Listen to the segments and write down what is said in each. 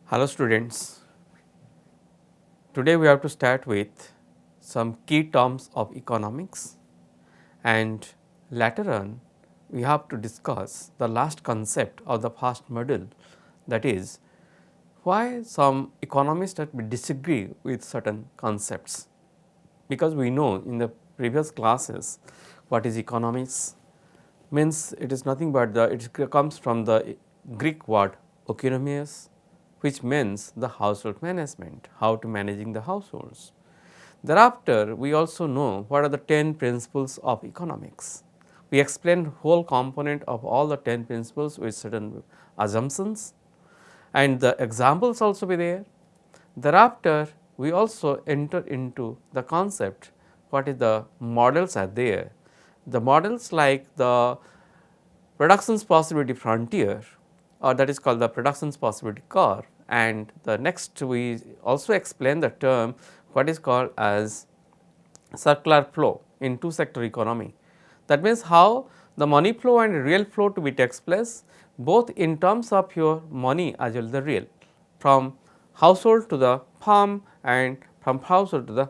Hello students, today we have to start with some key terms of economics and later on we have to discuss the last concept of the first module, that is why some economists disagree with certain concepts, because we know in the previous classes what is economics means. It is nothing but it comes from the Greek word oikonomias, which means the household management, how to managing the households. Thereafter, we also know what are the 10 principles of economics. We explain whole component of all the 10 principles with certain assumptions and the examples also be there. Thereafter, we also enter into the concept what is the models are there. The models like the productions possibility frontier, or that is called the productions possibility curve, and the next we also explain the term what is called as circular flow in two sector economy. That means how the money flow and real flow to be takes place both in terms of your money as well as the real, from household to the farm and from household to the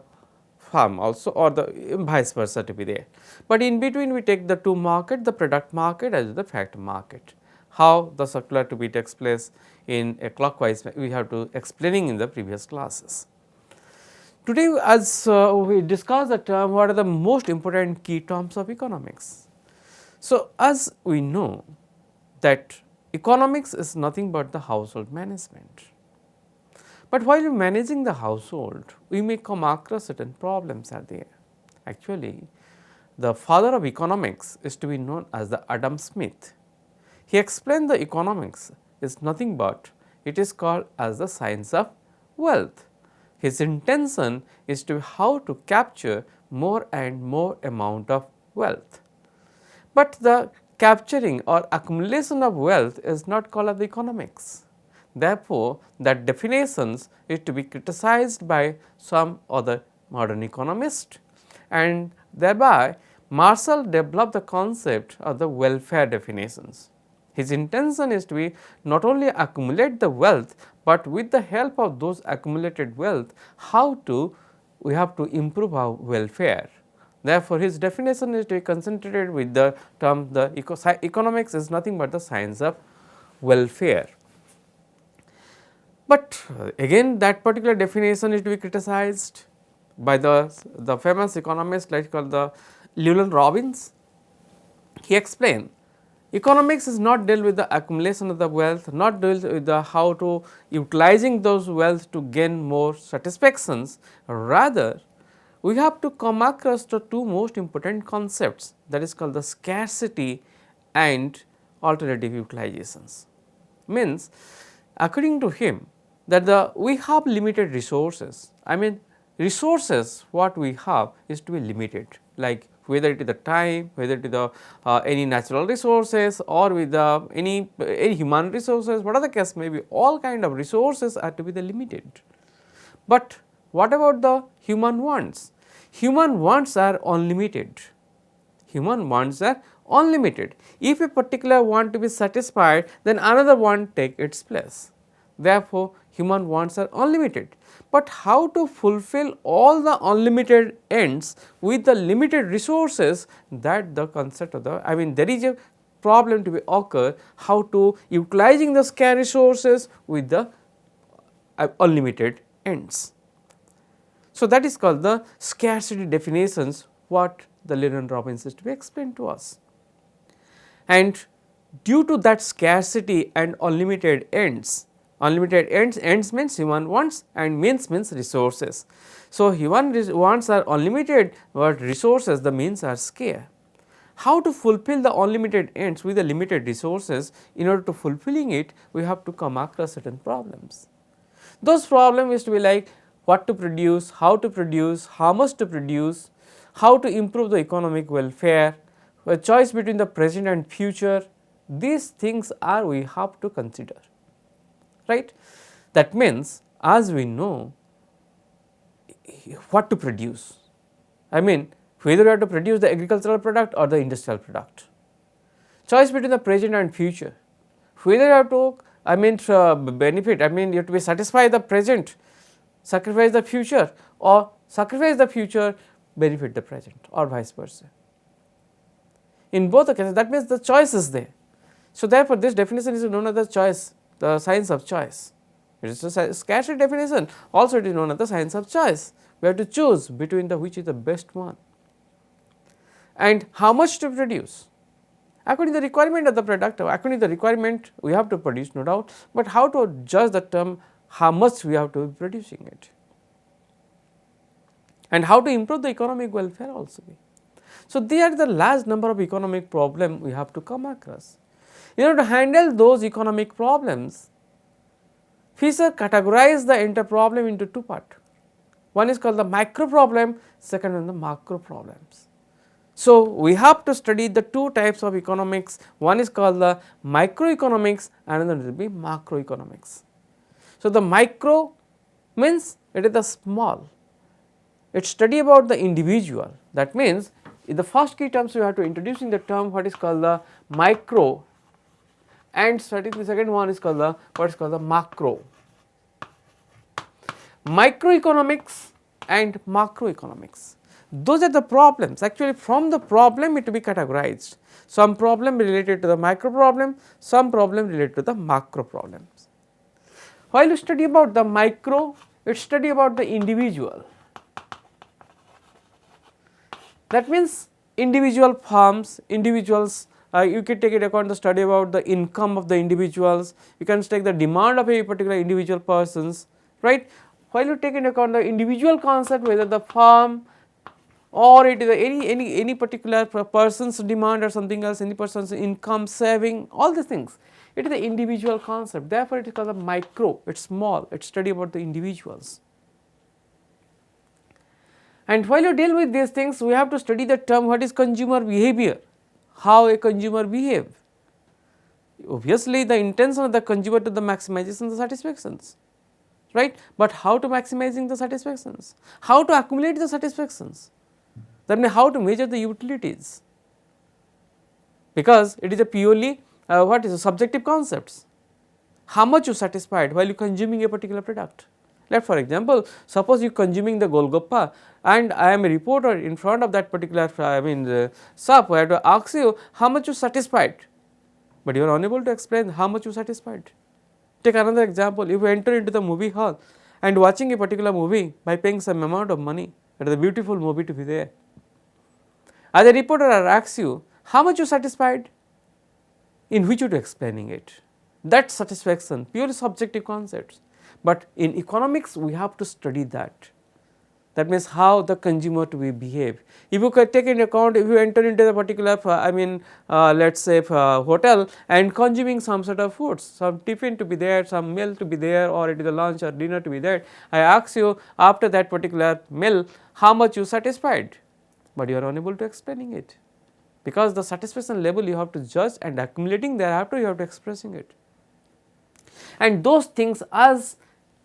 farm also, or the vice versa to be there. But in between we take the two market, the product market as well as the factor market. How the circular to be takes place in a clockwise we have to explaining in the previous classes. Today, as we discuss the term, what are the most important key terms of economics. So, as we know that economics is nothing but the household management. But while managing the household, we may come across certain problems are there. Actually, the father of economics is to be known as the Adam Smith. He explained the economics is nothing but it is called as the science of wealth. His intention is to how to capture more and more amount of wealth. But the capturing or accumulation of wealth is not called as economics. Therefore, that definitions is to be criticized by some other modern economist, and thereby Marshall developed the concept of the welfare definitions. His intention is to be not only accumulate the wealth, but with the help of those accumulated wealth, how to we have to improve our welfare. Therefore, his definition is to be concentrated with the term the economics is nothing but the science of welfare. But again that particular definition is to be criticized by the famous economist like called the Llewellyn Robbins. He explained economics is not deal with the accumulation of the wealth, not deal with the how to utilizing those wealth to gain more satisfactions. Rather, we have to come across the two most important concepts, that is called the scarcity and alternative utilizations. Means according to him that we have limited resources. I mean resources what we have is to be limited, like whether it is the time, whether it is the any natural resources or with the any human resources, whatever the case may be, all kind of resources are to be the limited. But what about the human wants? Human wants are unlimited. Human wants are unlimited. If a particular want to be satisfied, then another one take its place. Therefore, human wants are unlimited. But how to fulfill all the unlimited ends with the limited resources, that the concept of the, I mean there is a problem to be occur, how to utilizing the scarce resources with the unlimited ends. So, that is called the scarcity definitions, what the Llewellyn Robbins is to be explained to us. And due to that scarcity and unlimited ends means human wants and means resources. So, human wants are unlimited, but resources the means are scarce. How to fulfill the unlimited ends with the limited resources? In order to fulfilling it, we have to come across certain problems. Those problems is to be like what to produce, how much to produce, how to improve the economic welfare, a choice between the present and future. These things are we have to consider, right. That means as we know what to produce, I mean whether you have to produce the agricultural product or the industrial product, choice between the present and future, whether you have to benefit, you have to be satisfy the present, sacrifice the future, or sacrifice the future, benefit the present, or vice versa. In both the cases, that means the choice is there. So, therefore, this definition is known as the choice, the science of choice. It is a scarcity definition, also it is known as the science of choice. We have to choose between the which is the best one. And how much to produce? According to the requirement of the product, according to the requirement we have to produce, no doubt, but how to judge the term how much we have to be producing it, and how to improve the economic welfare also. So, these are the large number of economic problems we have to come across. In order to handle those economic problems, Fisher categorized the entire problem into two parts. One is called the micro problem, second one the macro problems. So, we have to study the two types of economics, one is called the microeconomics and another will be macroeconomics. So, the micro means it is the small, it study about the individual, that means in the first key terms we have to introducing the term what is called the micro, and studying the second one is called the what is called the macro. Microeconomics and macroeconomics, those are the problems. Actually, from the problem it to be categorized, some problem related to the micro problem, some problem related to the macro problems. While you study about the micro, it study about the individual, that means individual firms, individuals, you can take it account the study about the income of the individuals, you can take the demand of a particular individual persons, right. While you take into account the individual concept, whether the firm or it is any particular person's demand or something else, any person's income, saving, all these things, it is the individual concept. Therefore, it is called the micro, it is small, it study about the individuals. And while you deal with these things, we have to study the term what is consumer behavior, how a consumer behave. Obviously, the intention of the consumer to the maximization the satisfactions, right, but how to maximizing the satisfactions, how to accumulate the satisfactions, that means how to measure the utilities, because it is a purely what is a subjective concepts, how much you satisfied while you consuming a particular product. Let for example, suppose you consuming the Golgappa and I am a reporter in front of that particular shop, I have to ask you how much you satisfied, but you are unable to explain how much you satisfied. Take another example, if you enter into the movie hall and watching a particular movie by paying some amount of money, it is a beautiful movie to be there. As a reporter I ask you how much you satisfied, in which you to explaining it, that satisfaction purely subjective concepts. But in economics we have to study that, that means how the consumer to be behave. If you can take into account, if you enter into the particular let us say hotel and consuming some sort of foods, some tiffin to be there, some meal to be there, or it is a lunch or dinner to be there, I ask you after that particular meal how much you satisfied, but you are unable to explaining it, because the satisfaction level you have to judge and accumulating thereafter you have to expressing it. And those things as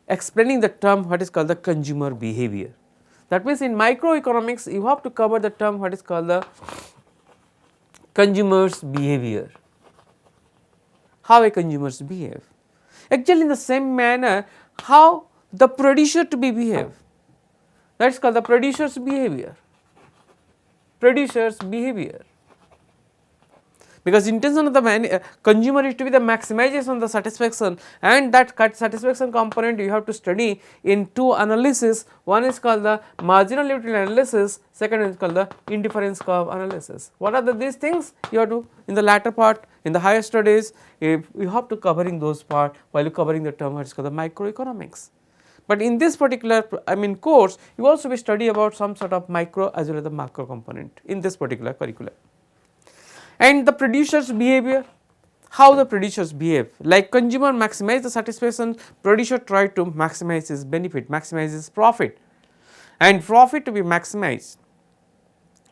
explaining the term what is called the consumer behavior. That means, in microeconomics you have to cover the term what is called the consumer's behavior, how a consumers behave. Actually, in the same manner how the producer to be behave, that is called the producer's behavior, producer's behavior. Because intention of the consumer is to be the maximization of the satisfaction, and that satisfaction component you have to study in two analysis. One is called the marginal utility analysis, second is called the indifference curve analysis. What are these things you have to in the latter part, in the higher studies you have to covering those part while you covering the term what is called the microeconomics. But in this particular course you also be study about some sort of micro as well as the macro component in this particular curriculum. And the producer's behavior, how the producers behave, like consumer maximize the satisfaction, producer try to maximize his benefit, maximize his profit, and profit to be maximized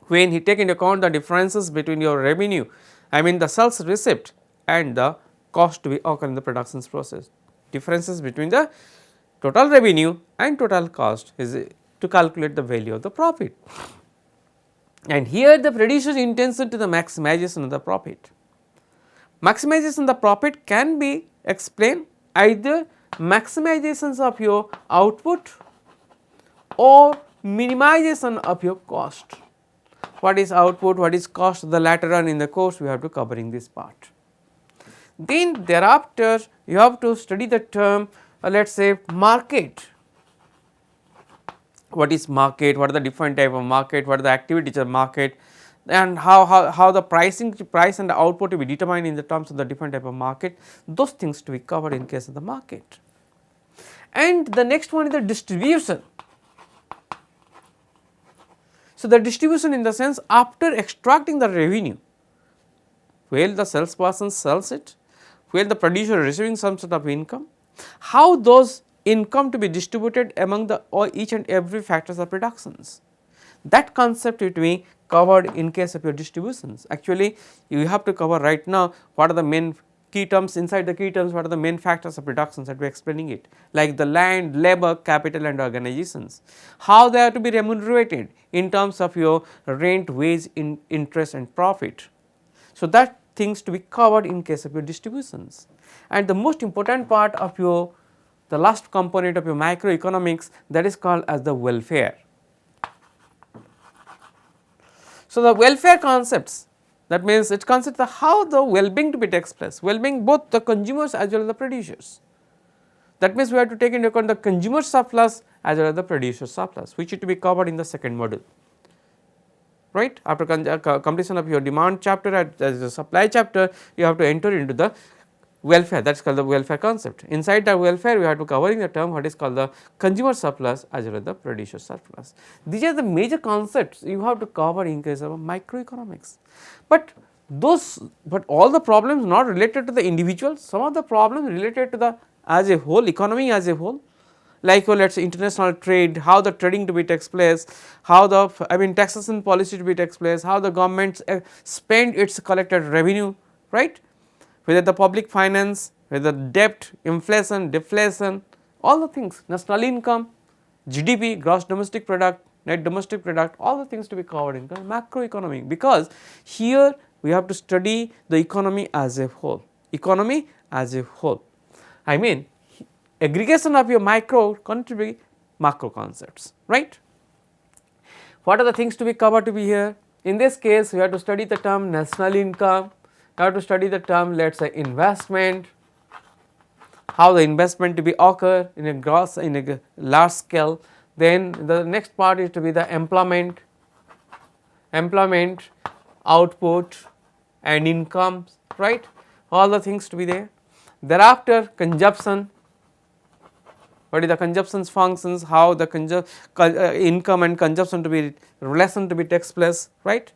when he take into account the differences between your revenue, the sales receipt and the cost to be occur in the productions process, differences between the total revenue and total cost is to calculate the value of the profit. And here the producer's intention to the maximization of the profit. Maximization of the profit can be explained either maximizations of your output or minimization of your cost. What is output, what is cost, the latter on in the course we have to cover in this part. Then thereafter you have to study the term let us say market. What is market, what are the different type of market, what are the activities of market, and how the price and the output to be determined in the terms of the different type of market, those things to be covered in case of the market. And the next one is the distribution. So, the distribution in the sense after extracting the revenue, where the salesperson sells it, where the producer receiving some sort of income, how those income to be distributed among the each and every factors of productions. That concept will be covered in case of your distributions. Actually, you have to cover right now what are the main key terms, inside the key terms what are the main factors of productions that we are explaining it, like the land, labor, capital and organizations, how they are to be remunerated in terms of your rent, wage, interest and profit. So, that things to be covered in case of your distributions. And the most important part of your, the last component of your microeconomics, that is called as the welfare. So, the welfare concepts, that means it consists of how the well-being to be takes place, well-being both the consumers as well as the producers. That means we have to take into account the consumer surplus as well as the producer surplus, which is to be covered in the second module, right. After completion of your demand chapter as the supply chapter, you have to enter into the welfare, that is called the welfare concept. Inside the welfare we have to covering the term what is called the consumer surplus as well as the producer surplus. These are the major concepts you have to cover in case of microeconomics. But all the problems not related to the individual, some of the problems related to the as a whole, economy as a whole, like let us say international trade, how the trading to be takes place, how the taxation policy to be takes place, how the government spend its collected revenue, right, whether the public finance, whether debt, inflation, deflation, all the things, national income, GDP, gross domestic product, net domestic product, all the things to be covered in macroeconomic, because here we have to study the economy as a whole, economy as a whole. I mean aggregation of your micro contribute macro concepts, right. What are the things to be covered to be here? In this case, we have to study the term national income, you have to study the term let us say investment, how the investment to be occur in a large scale. Then the next part is to be the employment, output and incomes, right, all the things to be there. Thereafter consumption, what is the consumption functions, how the income and consumption to be relation to be takes place, right.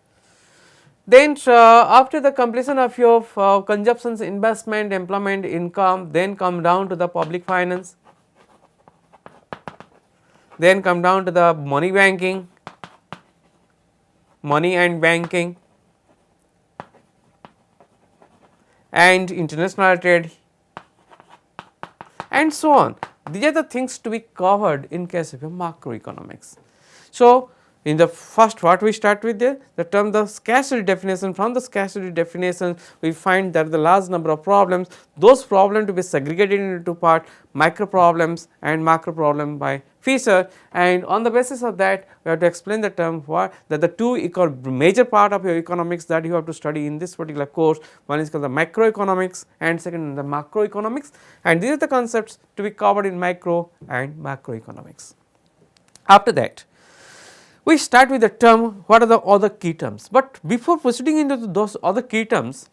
Then after the completion of your consumptions, investment, employment, income, then come down to the public finance, then come down to the money and banking and international trade and so on. These are the things to be covered in case of a macroeconomics. So, in the first what we start with the term the scarcity definition. From the scarcity definition we find that the large number of problems, those problems to be segregated into two parts, micro problems and macro problem by Fisher, and on the basis of that we have to explain the term what that the two major part of your economics that you have to study in this particular course. One is called the microeconomics and second the macroeconomics, and these are the concepts to be covered in micro and macroeconomics. After that we start with the term what are the other key terms, but before proceeding into those other key terms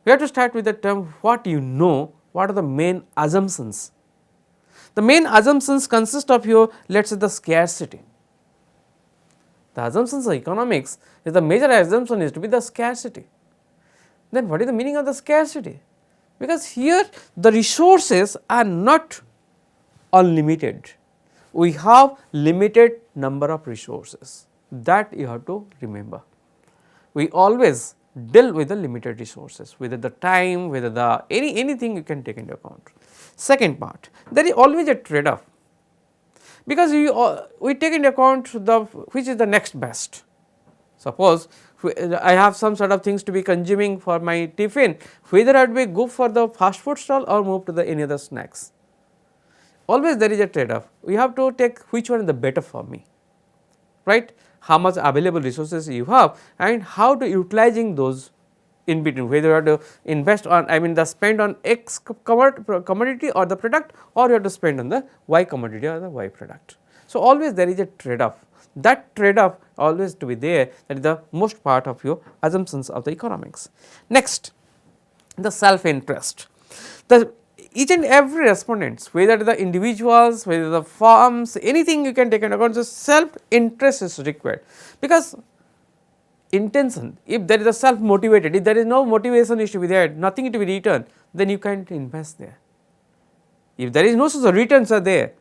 we have to start with the term what are the main assumptions. The main assumptions consist of your let us say the scarcity. The assumptions of economics is the major assumption is to be the scarcity. Then what is the meaning of the scarcity? Because here the resources are not unlimited, we have limited number of resources, that you have to remember. We always deal with the limited resources, whether the time, whether the anything you can take into account. Second part, there is always a trade off, because we take into account the which is the next best. Suppose I have some sort of things to be consuming for my tiffin, whether I would be go for the fast food stall or move to the any other snacks. Always there is a trade off. We have to take which one is the better for me, right? How much available resources you have and how to utilizing those in between, whether you have to invest on, I mean the spend on X commodity or the product, or you have to spend on the Y commodity or the Y product. So, always there is a trade off. That trade off always to be there, that is the most part of your assumptions of the economics. Next, the self interest. The each and every respondents, whether the individuals, whether the firms, anything you can take into account, the self interest is required, because intention, if there is a self motivated, if there is no motivation is to be there, nothing to be returned, then you can't invest there. If there is no such returns are there,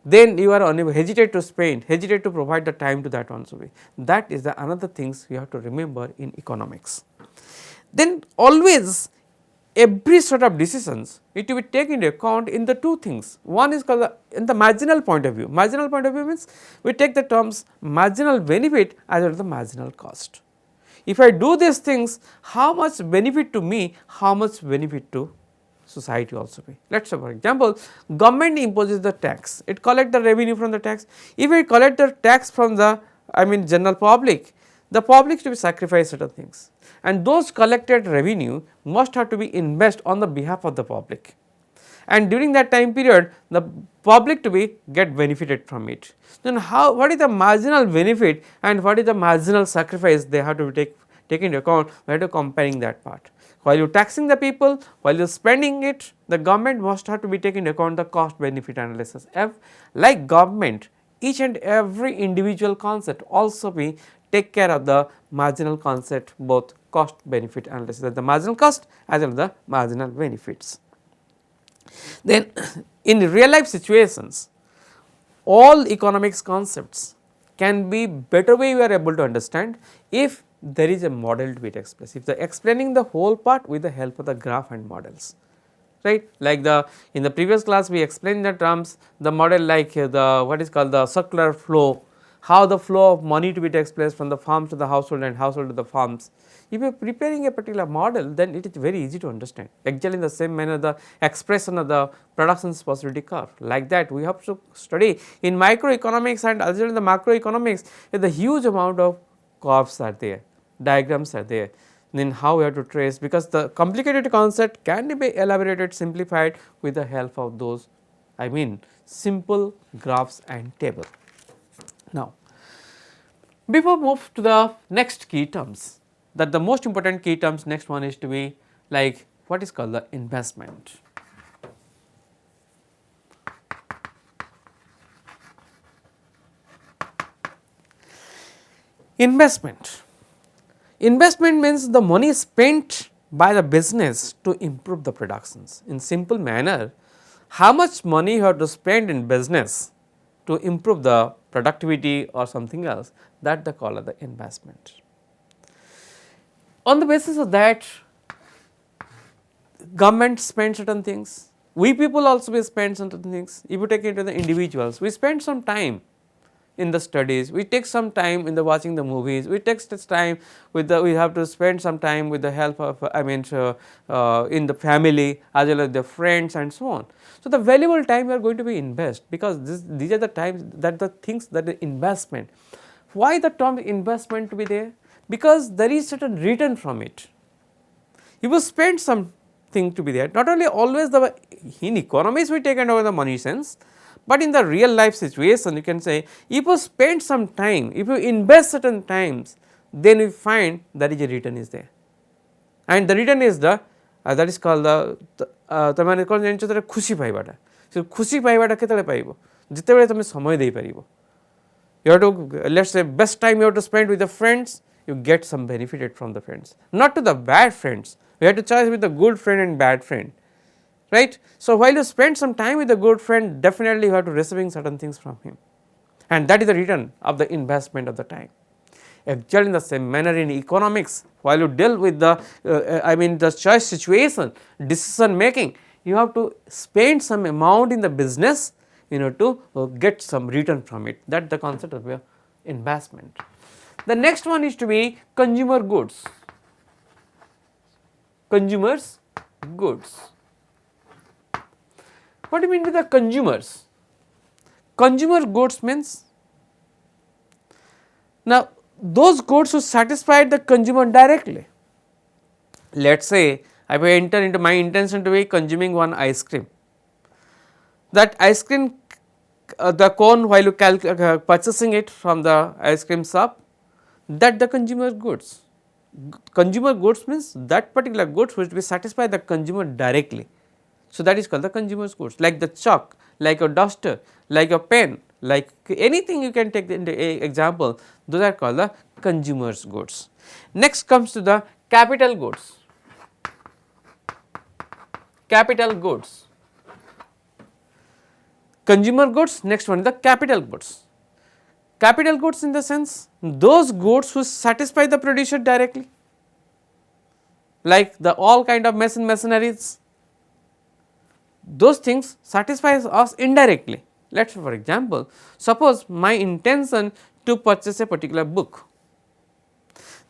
then you are unable, hesitate to spend, hesitate to provide the time to that also be. That is the another things you have to remember in economics. Then always every sort of decisions it to be taken into account in the two things. One is called in the marginal point of view. Marginal point of view means we take the terms marginal benefit as well as the marginal cost. If I do these things, how much benefit to me, how much benefit to society also be. Let us say for example, government imposes the tax, it collect the revenue from the tax. If I collect the tax from the, I mean general public, the public to be sacrifice certain things, and those collected revenue must have to be invest on the behalf of the public, and during that time period the public to be get benefited from it. Then how, what is the marginal benefit and what is the marginal sacrifice they have to take into account, we have to comparing that part. While you taxing the people, while you spending it, the government must have to be taken into account the cost benefit analysis. Like government, each and every individual concept also be take care of the marginal concept, both cost benefit analysis, that the marginal cost as well as the marginal benefits. Then in real life situations, all economics concepts can be better way you are able to understand if there is a model to be expressed, if the explaining the whole part with the help of the graph and models, right. Like the in the previous class we explained the terms, the model like the what is called the circular flow, how the flow of money to be takes place from the farms to the household and household to the farms. If you are preparing a particular model, then it is very easy to understand. Actually in the same manner the expression of the production possibility curve, like that we have to study in microeconomics and as well as the macroeconomics, the huge amount of curves are there, diagrams are there, then how we have to trace, because the complicated concept can be elaborated, simplified with the help of those, I mean simple graphs and table. Now, before move to the next key terms, that the most important key terms, next one is to be like what is called the investment. Investment. Investment means the money spent by the business to improve the productions. In simple manner, how much money you have to spend in business to improve the productivity or something else, that they call the investment. On the basis of that, government spend certain things, we people also we spend certain things. If you take it to the individuals, we spend some time in the studies, we take some time in the watching the movies, we take this time with the, we have to spend some time with the help of I mean in the family as well as the friends and so on. So, the valuable time we are going to be invest, because these are the times that the things that the investment. Why the term investment to be there? Because there is certain return from it. You will spend something to be there, not only always the in economics we take over the money sense, but in the real life situation you can say if you spend some time, if you invest certain times, then you find that is a return is there, and the return is the that is called the तमाने कौन जानिछ तर खुशी पाइबाटा. So खुशी पाइबाटा केतले पाइबो जितेबेले तमे समय देई परिबो. You have to, let us say best time you have to spend with the friends, you get some benefited from the friends, not to the bad friends. You have to choose with the good friend and bad friend, right. So, while you spend some time with a good friend, definitely you have to receiving certain things from him, and that is the return of the investment of the time. Actually in the same manner in economics, while you deal with the I mean the choice situation, decision making, you have to spend some amount in the business in order to get some return from it, that the concept of investment. The next one is to be consumer goods. Consumers goods. What do you mean by the consumers? Consumer goods means, now those goods who satisfy the consumer directly. Let us say I will enter into my intention to be consuming one ice cream. That ice cream, the cone, while you purchasing it from the ice cream shop, that the consumer goods. Consumer goods means that particular goods which will satisfy the consumer directly. So, that is called the consumer goods, like the chalk, like a duster, like a pen, like anything you can take into example, those are called the consumer goods. Next comes to the capital goods. Capital goods. Consumer goods, next one is the capital goods. Capital goods in the sense those goods which satisfy the producer directly, like the all kind of machineries, those things satisfies us indirectly. Let us for example, suppose my intention to purchase a particular book,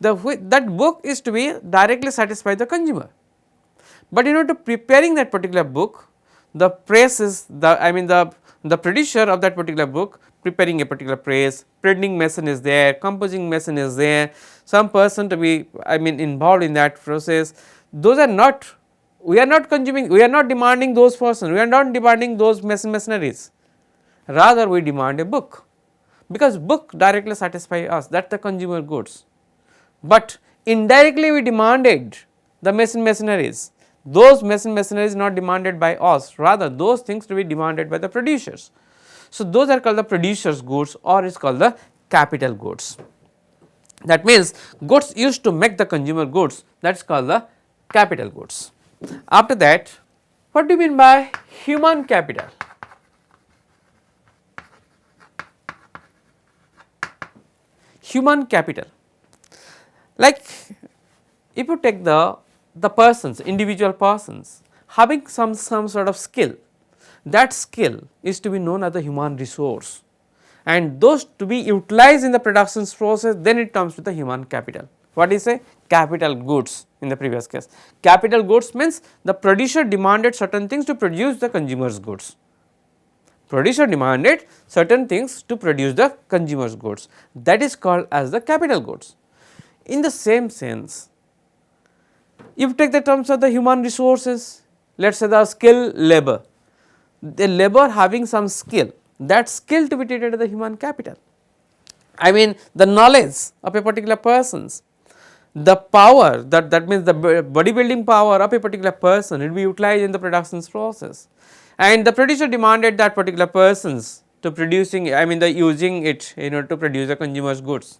that book is to be directly satisfy the consumer, but in order to preparing that particular book, the press is the producer of that particular book preparing a particular press, printing machine is there, composing machine is there, some person to be involved in that process. Those are not, we are not consuming, we are not demanding those persons, we are not demanding those machineries, rather we demand a book, because book directly satisfy us, that is the consumer goods, but indirectly we demanded the machineries. Those machineries not demanded by us, rather those things to be demanded by the producers. So, those are called the producers goods, or is called the capital goods. That means, goods used to make the consumer goods, that is called the capital goods. After that, what do you mean by human capital? Human capital, like if you take the persons, individual persons having some sort of skill, that skill is to be known as the human resource, and those to be utilized in the production process, then it comes to the human capital. What is a capital goods in the previous case? Capital goods means the producer demanded certain things to produce the consumer's goods. Producer demanded certain things to produce the consumer's goods, that is called as the capital goods. In the same sense, if you take the terms of the human resources, let us say the skill labor, the labor having some skill, that skill to be treated as the human capital. The knowledge of a particular person's, the power, that means the bodybuilding power of a particular person will be utilized in the production process, and the producer demanded that particular persons to producing, the using it in order to produce the consumer's goods,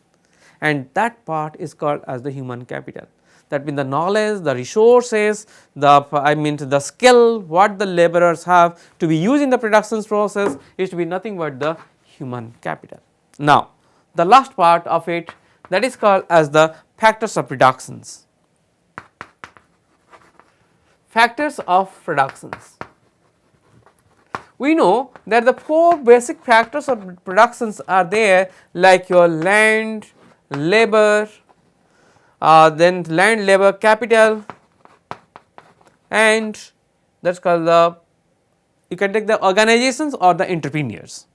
and that part is called as the human capital. That means the knowledge, the resources, the skill what the laborers have to be used in the production process is to be nothing but the human capital. Now, the last part of it, that is called as the factors of productions. Factors of productions. We know that the 4 basic factors of productions are there, like your land, labor, then land, labor, capital, and that is called the, you can take the organizations or the entrepreneurs.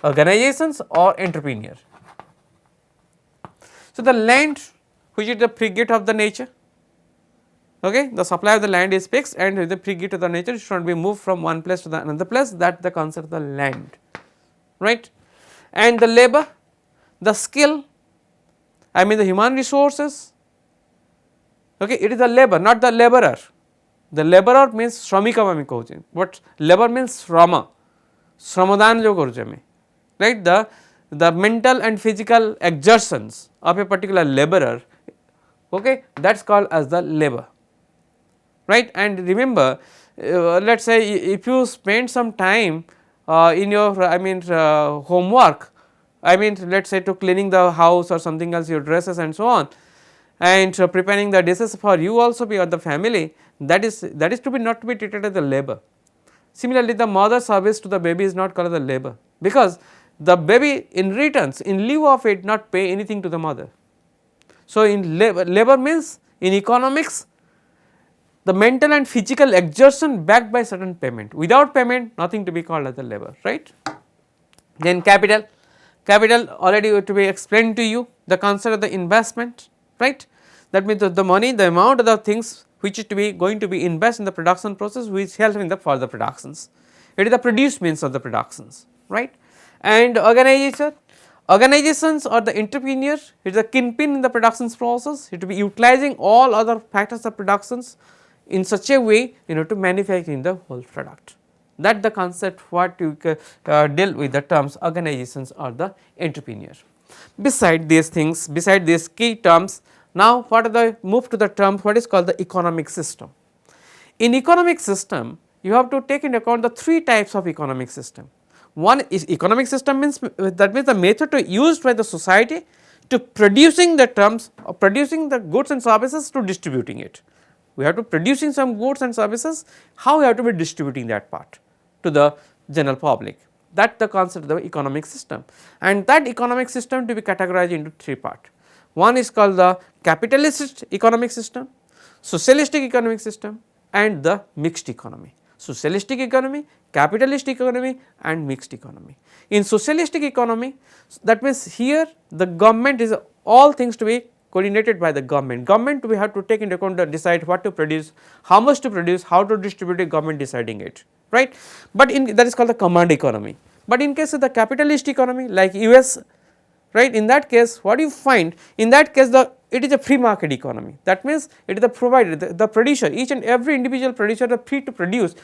Organizations or entrepreneur. So, the land, which is the free gift of the nature, okay, the supply of the land is fixed, and the free gift of the nature should not be moved from one place to the another place, that the concept of the land, right. And the labor, the skill, the human resources, okay, it is the labor, not the laborer. The laborer means shramika ami kahuche, but labor means shrama, shramadhan jo karuche ame, right. The mental and physical exertions of a particular laborer, okay, that is called as the labor, right. And remember, let us say if you spend some time in your homework, let us say to cleaning the house or something else, your dresses and so on, and preparing the dishes for you also be or the family, that is to be not to be treated as a labor. Similarly, the mother service to the baby is not called as a labor, because the baby in returns in lieu of it not pay anything to the mother. So, in labor means in economics the mental and physical exertion backed by certain payment, without payment nothing to be called as a labor, right. Then capital already to be explained to you, the concept of the investment, right. That means the money, the amount of the things which is to be going to be invest in the production process which help in the further productions. It is the produce means of the productions, right. And organizations or the entrepreneur, it is a kingpin in the productions process, it will be utilizing all other factors of productions in such a way to manufacturing the whole product. That the concept what you deal with the terms organizations or the entrepreneur. Beside these things, beside these key terms, now what are the move to the term what is called the economic system. In economic system, you have to take into account the three types of economic system. One is economic system means that means the method used by the society to producing the terms or producing the goods and services to distributing it. We have to producing some goods and services, how we have to be distributing that part to the general public. That the concept of the economic system, and that economic system to be categorized into three parts. One is called the capitalist economic system, socialistic economic system and the mixed economy. Socialistic economy, capitalist economy and mixed economy. In socialistic economy, that means here the government is all things to be coordinated by the government. Government we have to take into account to decide what to produce, how much to produce, how to distribute it, government deciding it, right. But in that is called the command economy. But in case of the capitalist economy like US, right, in that case what you find, in that case it is a free market economy. That means it is the provider, the producer, each and every individual producer are free to produce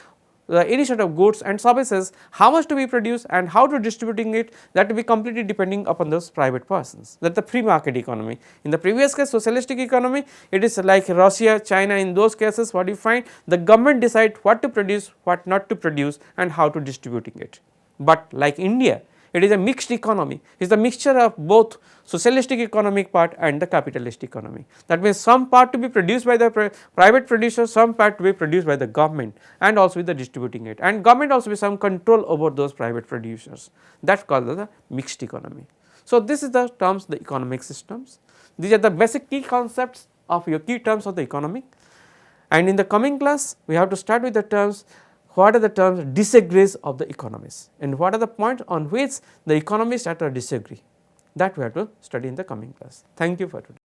any sort of goods and services, how much to be produced and how to distributing it, that will be completely depending upon those private persons. That is the free market economy. In the previous case socialistic economy, it is like Russia, China, in those cases what you find, the government decide what to produce, what not to produce and how to distributing it. But like India, it is a mixed economy, it is a mixture of both socialistic economic part and the capitalist economy. That means some part to be produced by the private producer, some part to be produced by the government and also with the distributing it, and government also with some control over those private producers. That is called the mixed economy. So, this is the terms the economic systems. These are the basic key concepts of your key terms of the economic, and in the coming class we have to start with the terms. What are the terms disagrees of the economists and what are the points on which the economists are to disagree, that we have to study in the coming class. Thank you for today.